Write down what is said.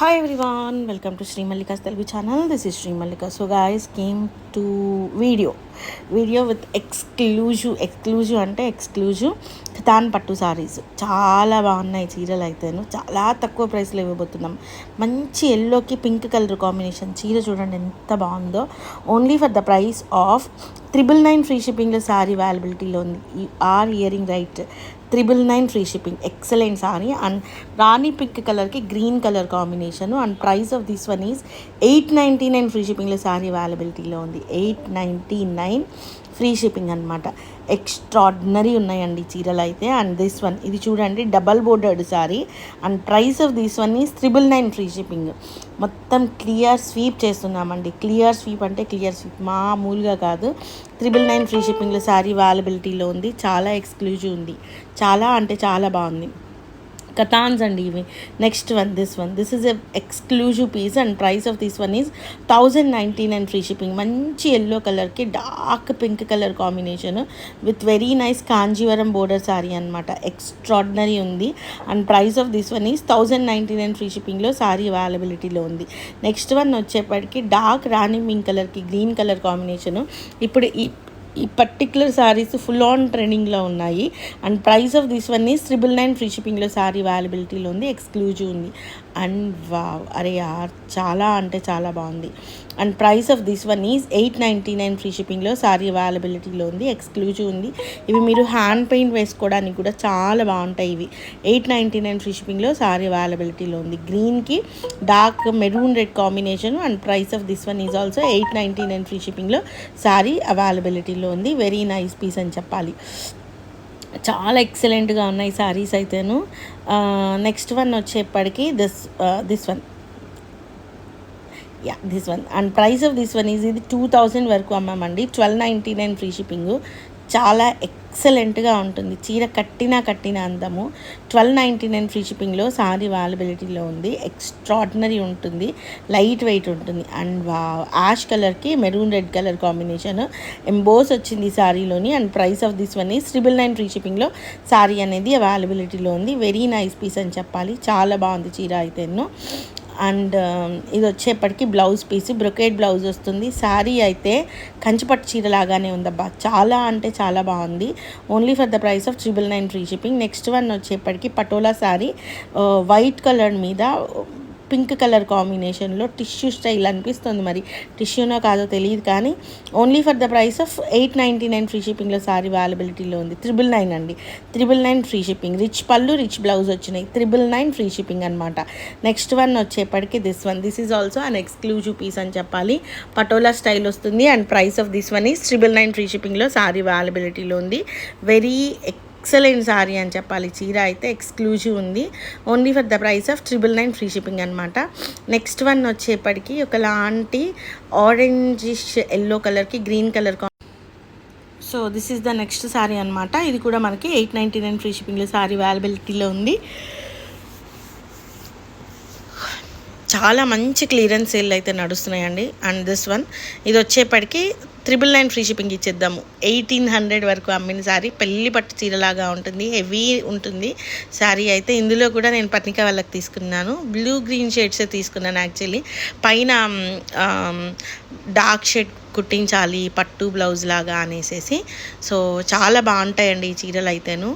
Hi everyone, welcome to Sri Mallika's Telugu channel. This is Sri Mallika. So guys, came to video with exclusive అంటే exclusive Katan పట్టు సారీస్. చాలా బాగున్నాయి చీరలు అయితేను, చాలా తక్కువ ప్రైస్లో ఇవ్వబోతున్నాం. మంచి ఎల్లోకి పింక్ కలర్ కాంబినేషన్ చీర చూడండి ఎంత బాగుందో. Only for the price of 999 free షిప్పింగ్లో సారీ అవైలబిలిటీలో ఉంది. You are hearing right, 999 free shipping. Excellent sari and rani pink కలర్కి green colour combination and price of this one is 899 free షిప్పింగ్లో సారీ అవైలబిలిటీలో ఉంది. 899 ఫ్రీ షిప్పింగ్ అనమాట. ఎక్స్ట్రాడినరీ ఉన్నాయండి చీరలు అయితే. అండ్ దిస్ వన్ ఇది చూడండి, double bordered sorry and price of this one is 999 free shipping. మొత్తం క్లియర్ స్వీప్ చేస్తున్నామండి. క్లియర్ స్వీప్ అంటే క్లియర్ స్వీప్, మామూలుగా కాదు. 999 ఫ్రీ షిప్పింగ్లో సారీ అవైలబిలిటీలో ఉంది. చాలా ఎక్స్క్లూజివ్ ఉంది, చాలా అంటే చాలా బాగుంది. కథాన్స్ అండి ఇవి. Next one this is a exclusive piece and price of this one is 1099 free shipping. మంచి ఎల్లో కలర్కి dark pink colour combination with very nice Kanjeevaram border sari అనమాట. ఎక్స్ట్రాడినరీ ఉంది and price of this one is 1099 free షిప్పింగ్లో సారీ అవైలబిలిటీలో ఉంది. Next one వచ్చేప్పటికి dark rani pink కలర్కి green colour combination. ఇప్పుడు ఈ పర్టిక్యులర్ సారీస్ ఫుల్ ఆన్ ట్రెండింగ్లో ఉన్నాయి and price of this one is 999 free షిప్పింగ్లో సారీ అవైలబిలిటీలో ఉంది. ఎక్స్క్లూజివ్ ఉంది అండ్ వావ్, అరే యార్ చాలా అంటే చాలా బాగుంది. And price of this one is 899 free షిప్పింగ్లో సారీ అవైలబిలిటీలో ఉంది. ఎక్స్క్లూజివ్ ఉంది. ఇవి మీరు హ్యాండ్ పెయింట్ వేసుకోవడానికి కూడా చాలా బాగుంటాయి. ఇవి 899 ఫ్రీ షిప్పింగ్లో సారీ అవైలబిలిటీలో ఉంది. గ్రీన్కి dark maroon red combination and price of this one is also 899 free షిప్పింగ్లో సారీ అవైలబిలిటీలో ఉంది. వెరీ నైస్ పీస్ అని చెప్పాలి. చాలా ఎక్సలెంట్గా ఉన్నాయి సారీస్ అయితేను. నెక్స్ట్ వన్ వచ్చేప్పటికి this one and price of this one is ఇది 2000 వరకు అమ్మామండి. 1299 ఫ్రీ షిప్పింగు. చాలా ఎక్సలెంట్గా ఉంటుంది చీర, కట్టిన అందము. 1299 ఫ్రీ షిప్పింగ్లో సారీ అవైలబిలిటీలో ఉంది. ఎక్స్ట్రాడినరీ ఉంటుంది, లైట్ వెయిట్ ఉంటుంది అండ్ యాష్ కలర్కి maroon red colour combination emboss వచ్చింది సారీలోని. And price of this one is 999 free షిప్పింగ్లో సారీ అనేది అవైలబిలిటీలో ఉంది. వెరీ నైస్ పీస్ అని చెప్పాలి. చాలా బాగుంది చీర అయితేను. అండ్ ఇది వచ్చేప్పటికి బ్లౌజ్ పీస్, బ్రొకేట్ బ్లౌజ్ వస్తుంది. శారీ అయితే కంచిపట్టు చీర లాగానే ఉందబ్బా, చాలా అంటే చాలా బాగుంది. Only for the price of 999 free shipping. Next one వచ్చేప్పటికి పటోలా శారీ, వైట్ కలర్ మీద పింక్ కలర్ కాంబినేషన్లో టిష్యూ స్టైల్ అనిపిస్తుంది, మరి టిష్యూనో కాదో తెలియదు కానీ only for the price of 899 free షిప్పింగ్లో సారీ అవైలబిలిటీలో ఉంది. 999 అండి, 999 free shipping. Rich pallu rich blouse వచ్చినాయి. 999 ఫ్రీ షిప్పింగ్ అనమాట. నెక్స్ట్ వన్ వచ్చేప్పటికి this is also an exclusive piece అని చెప్పాలి. పటోలా స్టైల్ వస్తుంది and price of this one is 999 free షిప్పింగ్లో సారీ అవైలబిలిటీలో ఉంది. వెరీ ఎక్సలెంట్ సారీ అని చెప్పాలి. చీర అయితే ఎక్స్క్లూజివ్ ఉంది. Only for the price of 999 free shipping అనమాట. నెక్స్ట్ వన్ వచ్చేప్పటికి ఒకలాంటి ఆరెంజిష్ ఎల్లో కలర్కి green colour. So this is the next sorry అనమాట. ఇది కూడా మనకి 899 ఫ్రీ షిప్పింగ్లో సారీ అవైలబిలిటీలో ఉంది. చాలా మంచి క్లియరెన్స్ సేల్ అయితే నడుస్తున్నాయండి. అండ్ దిస్ వన్ ఇది వచ్చేప్పటికి 999 ఫ్రీ షిప్పింగ్ ఇచ్చేద్దాము. 1800 వరకు అమ్మిన శారీ, పెళ్లి పట్టు చీరలాగా ఉంటుంది, హెవీ ఉంటుంది శారీ అయితే. ఇందులో కూడా నేను పత్నిక వాళ్ళకి తీసుకున్నాను, బ్లూ గ్రీన్ షేడ్సే తీసుకున్నాను యాక్చువల్లీ. పైన డార్క్ షేడ్ కుట్టించాలి పట్టు బ్లౌజ్ లాగా అనేసి. సో చాలా బాగుంటాయండి ఈ చీరలు అయితేను.